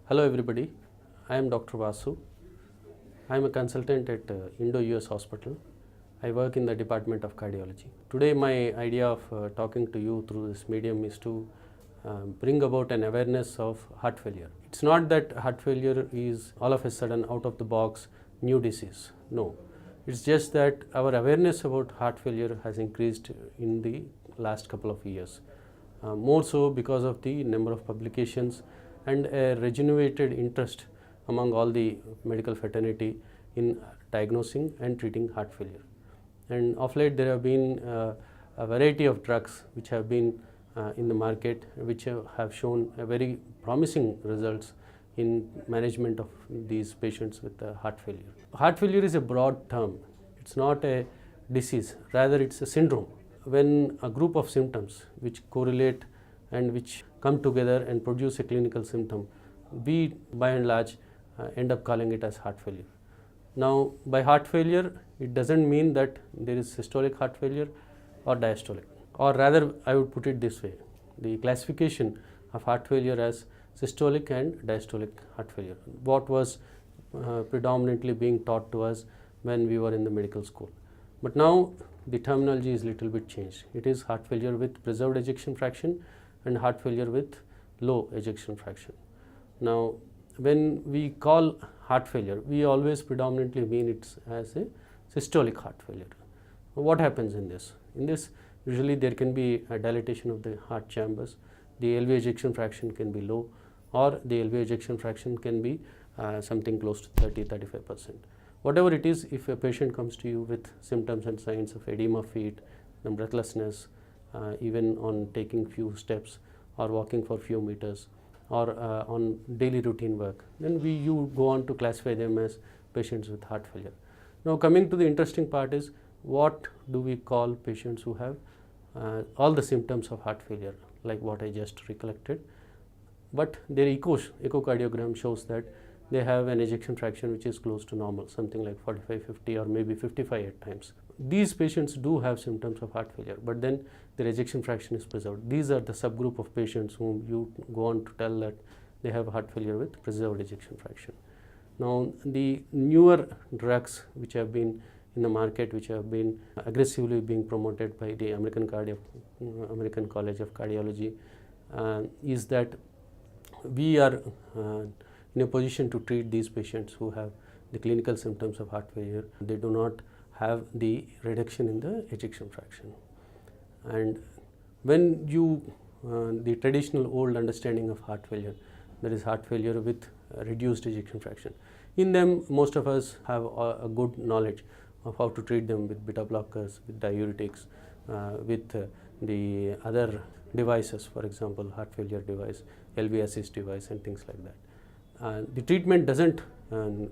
Hello everybody, I am Dr. Vasu. I am a consultant at Indo-US hospital. I work in the Department of Cardiology. Today my idea of talking to you through this medium is to bring about an awareness of heart failure. It's not that heart failure is all of a sudden out of the box new disease. No, it's just that our awareness about heart failure has increased in the last couple of years. More so because of the number of publications and a regenerated interest among all the medical fraternity in diagnosing and treating heart failure. And of late there have been a variety of drugs which have been in the market, which have shown a very promising results in management of these patients with heart failure. Heart failure is a broad term. It's not a disease, rather it's a syndrome. When a group of symptoms which correlate and which come together and produce a clinical symptom, we by and large end up calling it as heart failure. Now, by heart failure, it doesn't mean that there is systolic heart failure or diastolic, or rather I would put it this way, the classification of heart failure as systolic and diastolic heart failure, what was predominantly being taught to us when we were in the medical school. But now the terminology is little bit changed. It is heart failure with preserved ejection fraction and heart failure with low ejection fraction. Now, when we call heart failure, we always predominantly mean it as a systolic heart failure. What happens in this? In this, usually there can be a dilatation of the heart chambers, the LV ejection fraction can be low, or the LV ejection fraction can be something close to 30-35%. Whatever it is, if a patient comes to you with symptoms and signs of edema feet, breathlessness, even on taking few steps or walking for few meters, or on daily routine work, then you go on to classify them as patients with heart failure. Now, coming to the interesting part is, what do we call patients who have all the symptoms of heart failure, like what I just recollected, but their echocardiogram shows that they have an ejection fraction which is close to normal, something like 45, 50 or maybe 55 at times. These patients do have symptoms of heart failure, but then their ejection fraction is preserved. These are the subgroup of patients whom you go on to tell that they have heart failure with preserved ejection fraction. Now, the newer drugs which have been in the market, which have been aggressively being promoted by the American College of Cardiology, is that we are in a position to treat these patients who have the clinical symptoms of heart failure. They do not have the reduction in the ejection fraction. And when the traditional old understanding of heart failure, that is heart failure with reduced ejection fraction, in them most of us have a good knowledge of how to treat them with beta blockers, with diuretics, with the other devices, for example, heart failure device, LV assist device and things like that. The treatment doesn't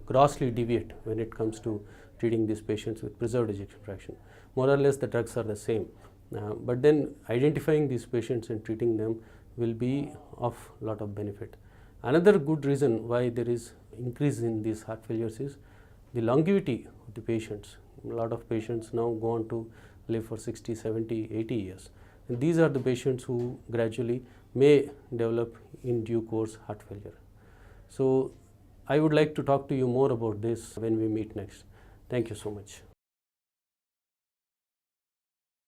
grossly deviate when it comes to treating these patients with preserved ejection fraction. More or less the drugs are the same, but then identifying these patients and treating them will be of lot of benefit. Another good reason why there is increase in these heart failures is the longevity of the patients. A lot of patients now go on to live for 60, 70, 80 years. And these are the patients who gradually may develop in due course heart failure. So, I would like to talk to you more about this when we meet next. Thank you so much.